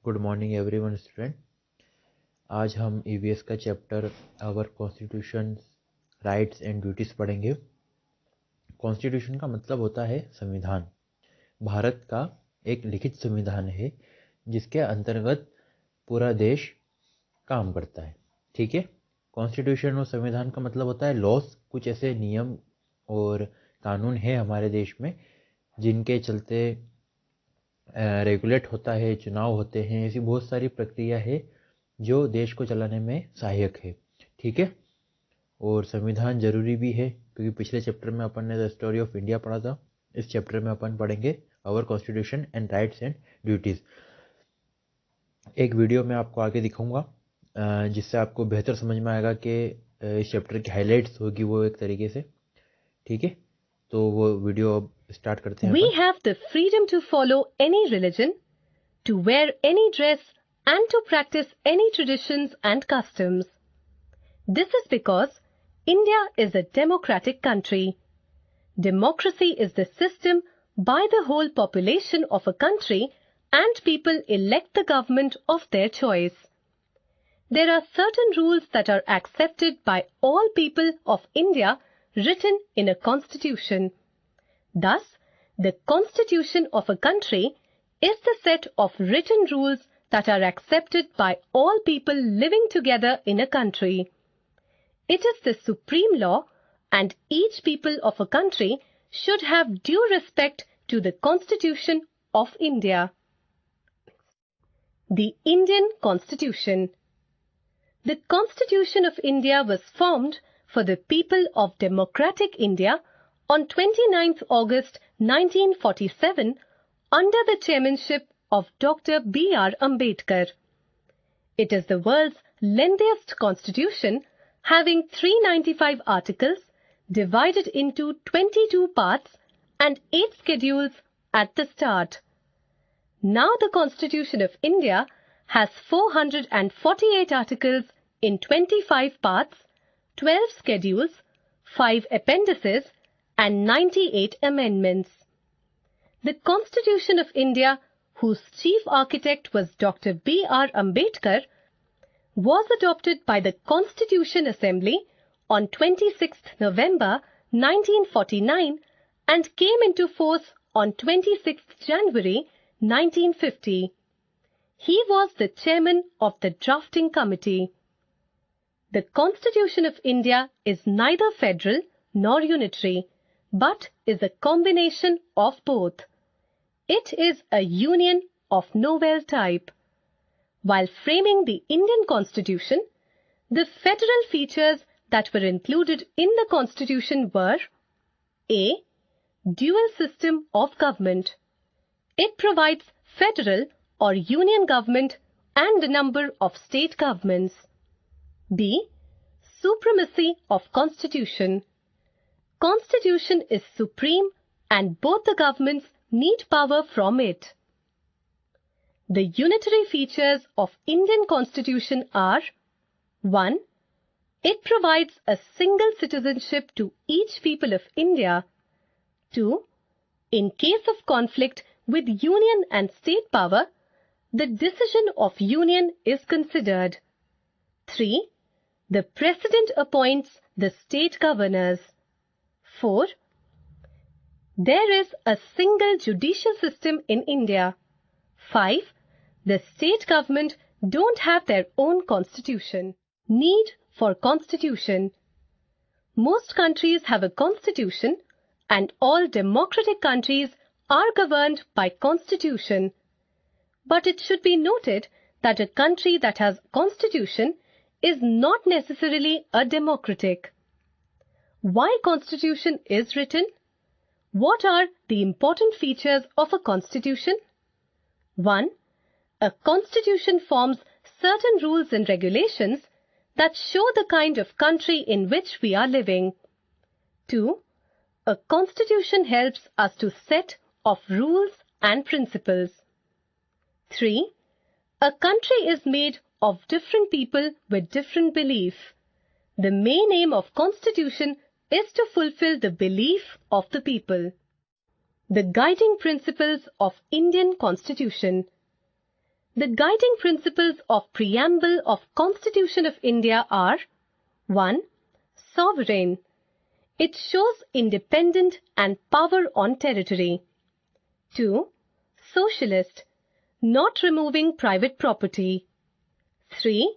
Good morning everyone student. आज हम e.v.s का chapter our constitution rights and duties पढ़ेंगे। कॉन्स्टिट्यूशन का मतलब होता है संविधान। भारत का एक लिखित संविधान है जिसके अंतर्गत पूरा देश काम करता है। ठीक है। कॉन्स्टिट्यूशन और संविधान का मतलब होता है लॉस, कुछ ऐसे नियम और कानून है हमारे देश में जिनके चलते रेगुलेट होता है, चुनाव होते हैं, ऐसी बहुत सारी प्रक्रिया है जो देश को चलाने में सहायक है। ठीक है। और संविधान जरूरी भी है क्योंकि पिछले चैप्टर में अपन ने द स्टोरी ऑफ इंडिया पढ़ा था। इस चैप्टर में अपन पढ़ेंगे our constitution and rights and duties. एक वीडियो में आपको आगे दिखाऊंगा जिससे आपको बेहतर समझ में आएगा कि इस चैप्टर की हाइलाइट्स होगी वो एक तरीके से। ठीक है, तो वो वीडियो अब स्टार्ट करते हैं। We have the freedom to follow any religion, to wear any dress, and to practice any traditions and customs. This is because India is a democratic country. Democracy is the system by the whole population of a country and people elect the government of their choice. There are certain rules that are accepted by all people of India written in a constitution. Thus, the constitution of a country is the set of written rules that are accepted by all people living together in a country. It is the supreme law and each people of a country should have due respect to the Constitution of India. The Indian Constitution. The Constitution of India was formed for the people of democratic India on 29th August 1947 under the chairmanship of Dr. B.R. Ambedkar. It is the world's lengthiest constitution having 395 articles divided into 22 parts and 8 schedules at the start. Now the Constitution of India has 448 articles in 25 parts, 12 schedules, 5 appendices and 98 amendments. The Constitution of India, whose chief architect was Dr. B.R. Ambedkar, was adopted by the Constitution Assembly on 26 November 1949 and came into force on 26 January 1950. He was the chairman of the drafting committee. The Constitution of India is neither federal nor unitary, but is a combination of both. It is a union of novel type. While framing the Indian Constitution, the federal features that were included in the Constitution were: A. Dual system of government. It provides federal or union government and a number of state governments. B. Supremacy of Constitution. Constitution is supreme and both the governments need power from it. The unitary features of Indian Constitution are: 1. It provides a single citizenship to each people of India. 2. In case of conflict with union and state power, the decision of union is considered. 3. The President appoints the state governors. 4. There is a single judicial system in India. 5. The state government don't have their own constitution. Need for constitution. Most countries have a constitution and all democratic countries are governed by constitution. But it should be noted that a country that has constitution is not necessarily a democratic. Why constitution is written? What are the important features of a constitution? 1. A constitution forms certain rules and regulations that show the kind of country in which we are living. 2. A constitution helps us to set of rules and principles. 3. A country is made of different people with different belief. The main aim of constitution is to fulfill the belief of the people. The guiding principles of Indian Constitution. The guiding principles of Preamble of Constitution of India are 1. Sovereign. It shows independent and power on territory. 2. Socialist. Not removing private property. 3.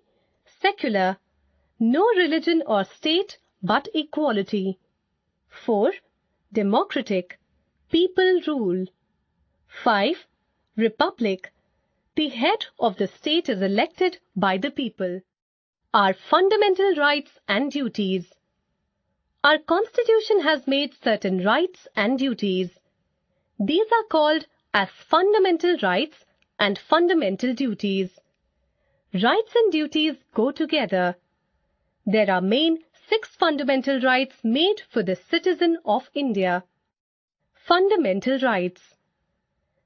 Secular. No religion or state but equality. 4. Democratic. People rule. 5. Republic. The head of the state is elected by the people. Our fundamental rights and duties. Our constitution has made certain rights and duties. These are called as fundamental rights and fundamental duties. Rights and duties go together. There are main 6 fundamental rights made for the citizen of India. Fundamental rights.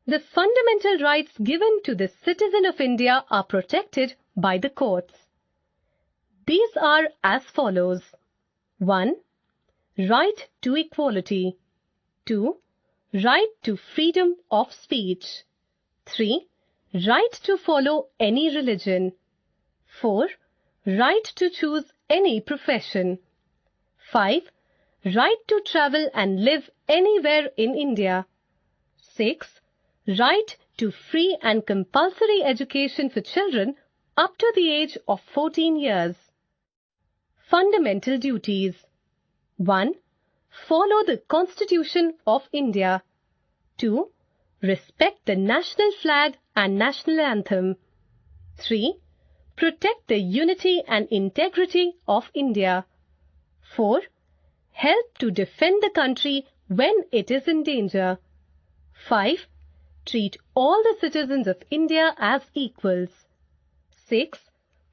The fundamental rights given to the citizen of India are protected by the courts. These are as follows. 1. Right to equality. 2. Right to freedom of speech. 3. Right to follow any religion. 4. Right to choose any profession. 5. Right to travel and live anywhere in India. 6. Right to free and compulsory education for children up to the age of 14 years. Fundamental duties. 1. Follow the Constitution of India. 2. Respect the national flag and national anthem. 3. Protect the unity and integrity of India. 4. Help to defend the country when it is in danger. 5. Treat all the citizens of India as equals. 6.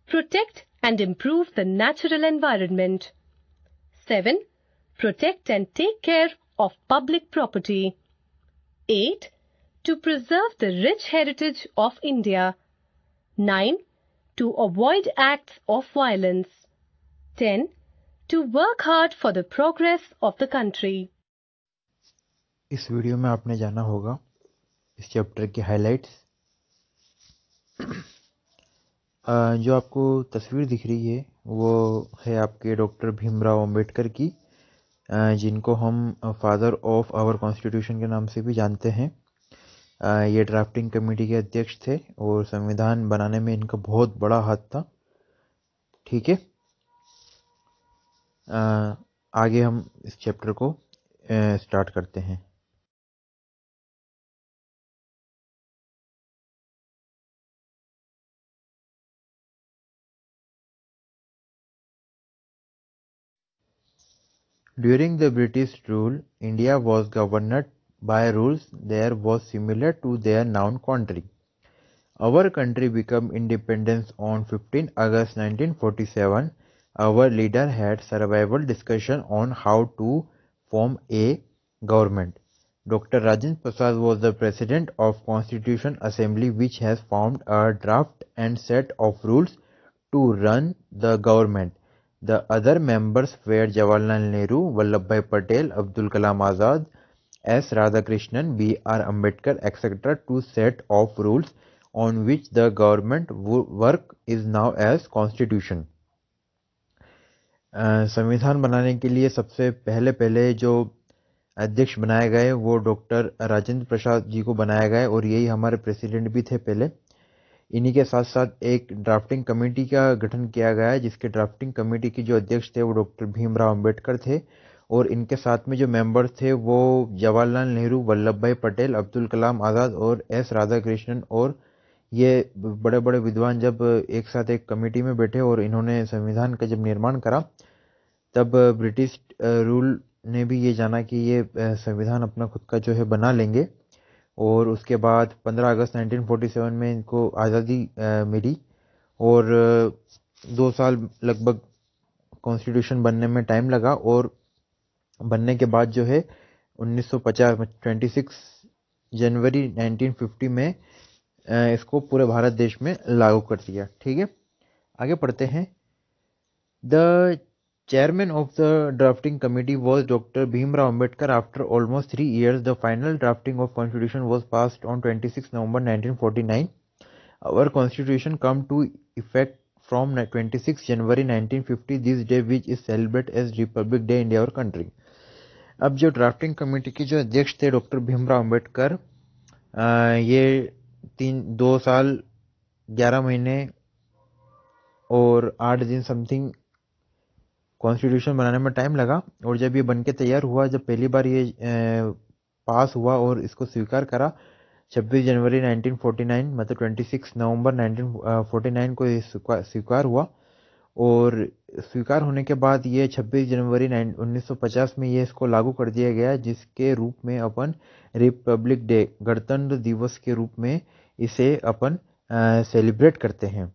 Protect and improve the natural environment. 7. Protect and take care of public property. 8. To preserve the rich heritage of India. 9. To avoid acts of violence. 10. To work hard for the progress of the country. इस video में आपने जाना होगा इस chapter के highlights. जो आपको तस्वीर दिख रही है वो है आपके डॉक्टर भीमराव अंबेडकर की, जिनको हम फादर ऑफ आवर कॉन्स्टिट्यूशन के नाम से भी जानते हैं। ये ड्राफ्टिंग कमेटी के अध्यक्ष थे और संविधान बनाने में इनका बहुत बड़ा हाथ था। ठीक है, आगे हम इस चैप्टर को स्टार्ट करते हैं। During the British rule, India was governed by rules that was similar to their now country. Our country became independent on 15 August 1947. Our leader had survival discussion on how to form a government. Dr. Rajendra Prasad was the president of Constitution Assembly, which has formed a draft and set of rules to run the government. The other members were Jawaharlal Nehru, Vallabhbhai Patel, Abdul Kalam Azad, S. Radhakrishnan, B.R. Ambedkar, etc. to set of rules on which the government work is now as Constitution. संविधान बनाने के लिए सबसे पहले जो अध्यक्ष बनाए गए वो डॉक्टर राजेंद्र प्रसाद जी को बनाया गया और यही हमारे प्रेसिडेंट भी थे पहले। इन्हीं के साथ साथ एक ड्राफ्टिंग कमेटी का गठन किया गया है, जिसके ड्राफ्टिंग कमेटी के जो अध्यक्ष थे वो डॉक्टर भीमराव अंबेडकर थे और इनके साथ में जो मेंबर थे वो जवाहरलाल नेहरू, वल्लभ भाई पटेल, अब्दुल कलाम आज़ाद और एस राधाकृष्णन। और ये बड़े बड़े विद्वान जब एक साथ एक कमेटी में बैठे और इन्होंने संविधान का जब निर्माण करा, तब ब्रिटिश रूल ने भी ये जाना कि ये संविधान अपना खुद का जो है बना लेंगे। और उसके बाद 15 अगस्त 1947 में इनको आज़ादी मिली और 2 साल लगभग कॉन्स्टिट्यूशन बनने में टाइम लगा और बनने के बाद जो है 1950 26 जनवरी 1950 में इसको पूरे भारत देश में लागू कर दिया। ठीक है, आगे पढ़ते हैं। The Chairman of the drafting committee was Dr. Bhimrao Ambedkar. After almost 3 years, the final drafting of constitution was passed on 26 November 1949. Our constitution come to effect from 26 January 1950, this day which is celebrated as Republic Day in our country. अब जो drafting committee के जो अध्यक्ष थे doctor Bhimrao Ambedkar, ये 2 साल 11 महीने और 8 दिन समथिंग कॉन्स्टिट्यूशन बनाने में टाइम लगा, और जब ये बन के तैयार हुआ, जब पहली बार ये पास हुआ और इसको स्वीकार करा 26 जनवरी 1949, मतलब 26 नवंबर 1949 को ये स्वीकार हुआ। और स्वीकार होने के बाद ये 26 जनवरी 1950 में ये इसको लागू कर दिया गया, जिसके रूप में अपन रिपब्लिक डे, गणतंत्र दिवस के रूप में इसे अपन सेलिब्रेट करते हैं।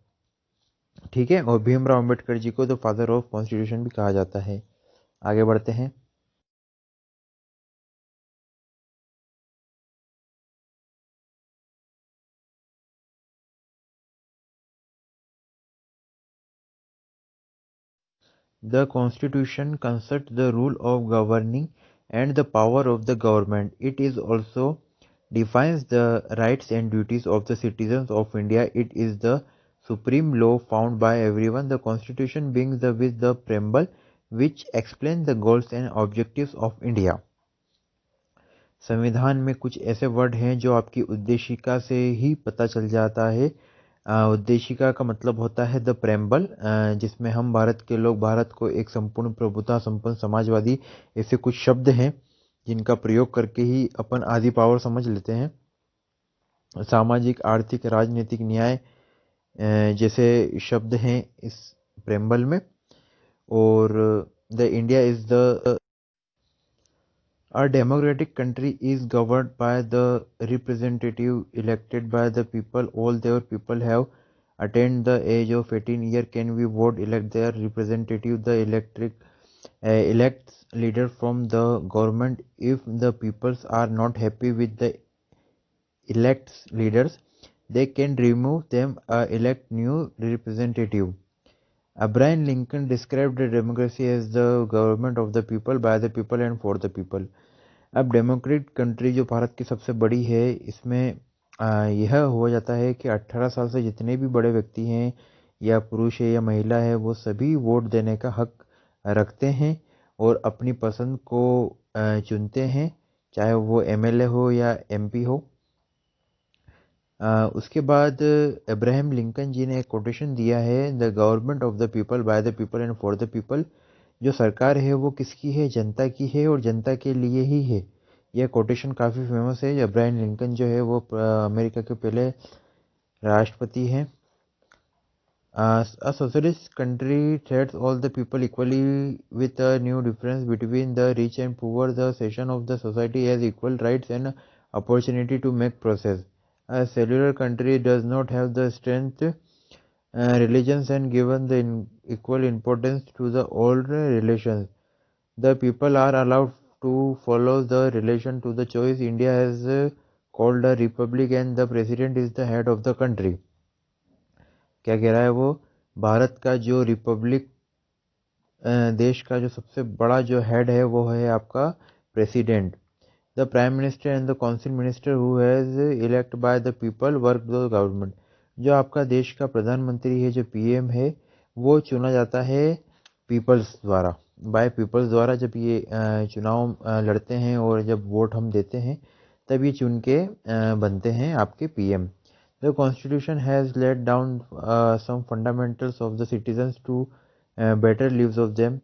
ठीक है, और भीमराव अंबेडकर जी को द फादर ऑफ कॉन्स्टिट्यूशन भी कहा जाता है। आगे बढ़ते हैं। The Constitution concerns the rule of governing and the power of the government. It is also defines the rights and duties of the citizens of India. It is the supreme law found by everyone. The Constitution begins with the preamble, which explains the goals and objectives of India. संविधान में कुछ ऐसे word हैं जो आपकी उद्देशिका से ही पता चल जाता है। उद्देशिका का मतलब होता है द प्रेम्बल, जिसमें हम भारत के लोग भारत को एक संपूर्ण प्रभुता संपन्न समाजवादी, ऐसे कुछ शब्द हैं जिनका प्रयोग करके ही अपन आदि पावर समझ लेते हैं। सामाजिक, आर्थिक, राजनीतिक, न्याय जैसे शब्द हैं इस प्रेम्बल में। और the India is the A democratic country is governed by the representative elected by the people. All their people have attained the age of 18 years can be vote elect their representative. The electric elects leader from the government. If the peoples are not happy with the elects leaders, they can remove them, elect new representative. Abraham Lincoln described the democracy as the government of the people, by the people and for the people. अब Democrat country जो भारत की सबसे बड़ी है, इसमें यह हो जाता है कि 18 साल से जितने भी बड़े व्यक्ति हैं, या पुरुष है या महिला है, वो सभी वोट देने का हक रखते हैं और अपनी पसंद को चुनते हैं, चाहे वो एमएलए हो या एमपी हो। उसके बाद अब्राहम लिंकन जी ने एक कोटेशन दिया है, the government of the people, by the people and for the people. जो सरकार है वो किसकी है? जनता की है और जनता के लिए ही है। यह कोटेशन काफ़ी फेमस है। अब्राहम लिंकन जो है वो अमेरिका के पहले राष्ट्रपति हैं। A socialist country treats all the people equally with a new difference between the rich and poor. The section of the society has equal rights and opportunity to make progress. A secular country does not have the strength, religions and given the equal importance to the old relations. The people are allowed to follow the relation to the choice. India has called a republic and the president is the head of the country. क्या कह रहा है वो? भारत का जो Republic, देश का जो सबसे बड़ा जो हेड है वो है आपका president. The prime minister and the council minister who has elect by the people work the government. जो आपका देश का प्रधानमंत्री है, जो पीएम है, वो चुना जाता है पीपल्स द्वारा, बाय पीपल्स द्वारा। जब ये चुनाव लड़ते हैं और जब वोट हम देते हैं, तब ये चुन के बनते हैं आपके PM. The constitution has let down some fundamentals of the citizens to better lives of them.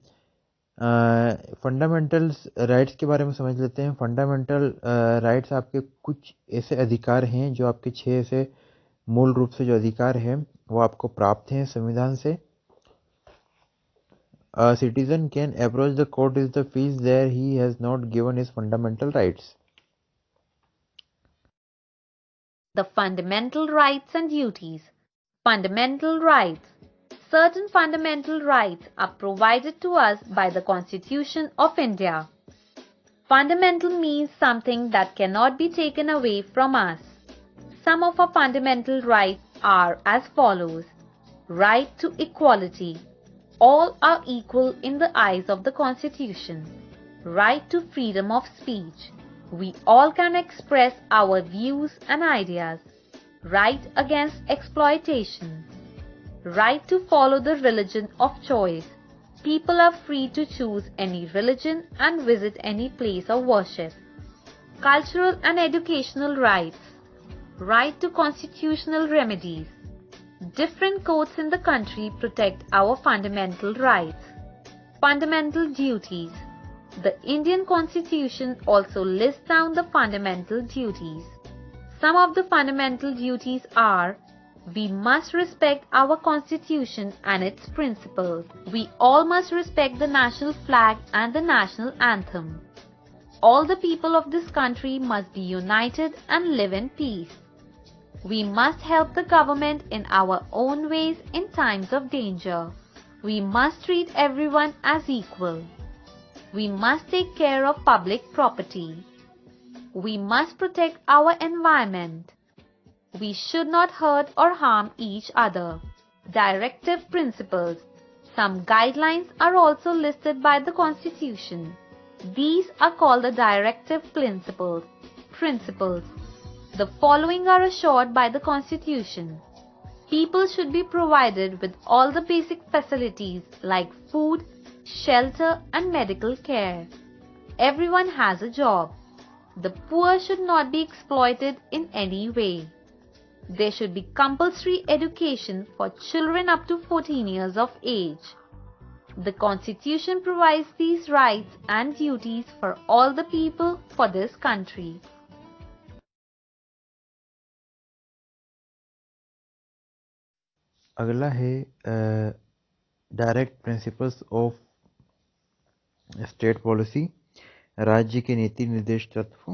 Fundamentals rights के बारे में समझ लेते हैं। फंडामेंटल राइट्स आपके कुछ ऐसे अधिकार हैं जो आपके 6 ऐसे मूल रूप से जो अधिकार हैं वो आपको प्राप्त हैं संविधान से। A citizen can approach the court if the fees there he has not given his fundamental rights. The fundamental rights and duties. Fundamental rights. Certain fundamental rights are provided to us by the Constitution of India. Fundamental means something that cannot be taken away from us. Some of our fundamental rights are as follows. Right to equality. All are equal in the eyes of the Constitution. Right to freedom of speech. We all can express our views and ideas. right against exploitation, right to follow the religion of choice. People are free to choose any religion and visit any place of worship. Cultural and educational rights, right to constitutional remedies. Different courts in the country protect our fundamental rights. Fundamental duties. The Indian Constitution also lists down the fundamental duties. Some of the fundamental duties are: we must respect our Constitution and its principles. We all must respect the national flag and the national anthem. All the people of this country must be united and live in peace. We must help the government in our own ways in times of danger. We must treat everyone as equal. We must take care of public property. We must protect our environment. We should not hurt or harm each other. Directive principles. Some guidelines are also listed by the Constitution. These are called the directive principles. The following are assured by the Constitution. People should be provided with all the basic facilities like food, shelter and medical care. Everyone has a job. The poor should not be exploited in any way. There should be compulsory education for children up to 14 years of age. The Constitution provides these rights and duties for all the people for this country. अगला है direct principles of state policy, राज्य के नीति निर्देश तत्व.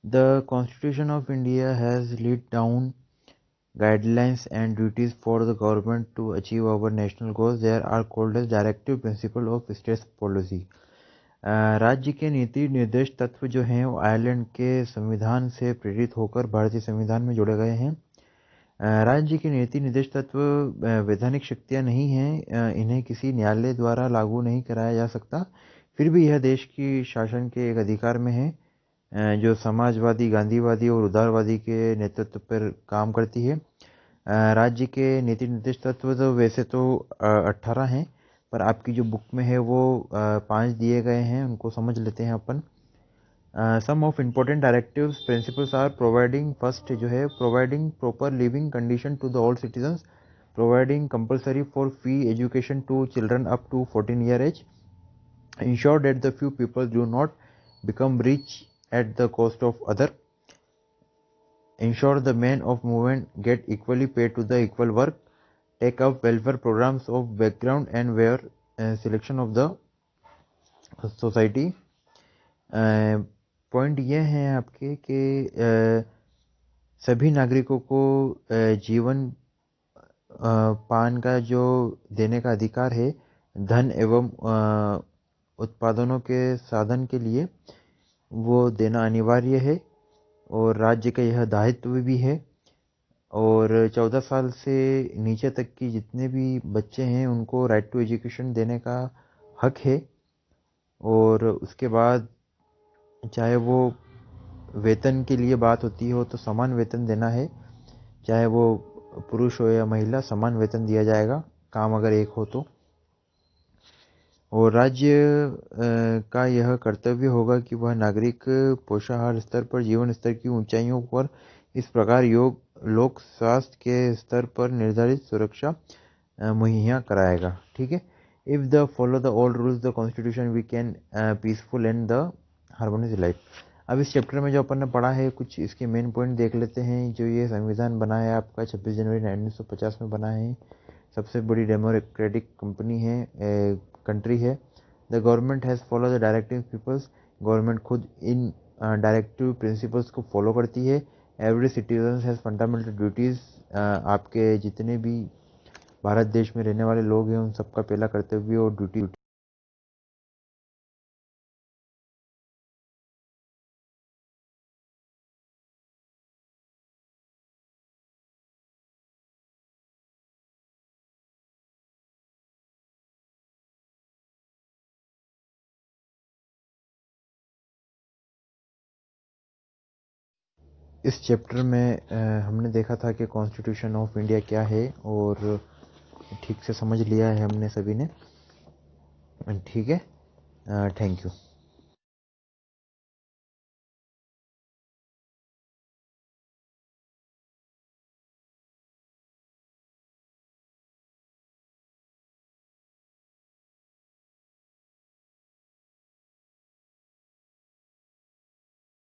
The constitution of India has laid down guidelines and duties for the government to achieve our national goals. There are called as directive principle of state policy. राज्य के नीति निर्देश तत्व जो हैं वो आयरलैंड के संविधान से प्रेरित होकर भारतीय संविधान में जोड़े गए हैं. राज्य के नीति निर्देश तत्व वैधानिक शक्तियाँ नहीं हैं, इन्हें किसी न्यायालय द्वारा लागू नहीं कराया जा सकता. फिर भी यह देश की शासन के एक अधिकार में है जो समाजवादी, गांधीवादी और उदारवादी के नेतृत्व पर काम करती है. राज्य के नीति निर्देश तत्व तो वैसे तो 18 हैं, पर आपकी जो बुक में है वो 5 दिए गए हैं, उनको समझ लेते हैं अपन. Some of important directives principles are providing, first जो है providing proper living condition to the all citizens, providing compulsory for free education to children up to 14 year age, ensure that the few people do not become rich at the cost of other, ensure the men of movement get equally paid to the equal work, take up welfare programs of background and where selection of the society. Point ये हैं आपके कि सभी नागरिकों को जीवन पान का जो देने का अधिकार है, धन एवं उत्पादनों के साधन के लिए वो देना अनिवार्य है और राज्य का यह दायित्व भी है. और 14 साल से नीचे तक की जितने भी बच्चे हैं उनको राइट टू एजुकेशन देने का हक है. और उसके बाद चाहे वो वेतन के लिए बात होती हो तो समान वेतन देना है, चाहे वो पुरुष हो या महिला, समान वेतन दिया जाएगा, काम अगर एक हो तो. और राज्य का यह कर्तव्य होगा कि वह नागरिक पोषाहार स्तर पर, जीवन स्तर की ऊंचाइयों पर इस प्रकार लोक स्वास्थ्य के स्तर पर निर्धारित सुरक्षा मुहैया कराएगा. ठीक है. If the follow the all rules the constitution we can peaceful and the harmonious life. अब इस चैप्टर में जो अपन ने पढ़ा है कुछ इसके मेन पॉइंट देख लेते हैं. जो ये संविधान बना है आपका 26 जनवरी 1950 में बना है. सबसे बड़ी डेमोक्रेटिक कंपनी है, कंट्री है. The government has follow the directive peoples. Government खुद इन डायरेक्टिव प्रिंसिपल्स को फॉलो करती है. Every citizen has fundamental duties. आपके जितने भी भारत देश में रहने वाले लोग हैं उन सबका पहला कर्तव्य और ड्यूटी. इस चैप्टर में हमने देखा था कि कॉन्स्टिट्यूशन ऑफ इंडिया क्या है, और ठीक से समझ लिया है हमने सभी ने। ठीक है, थैंक यू।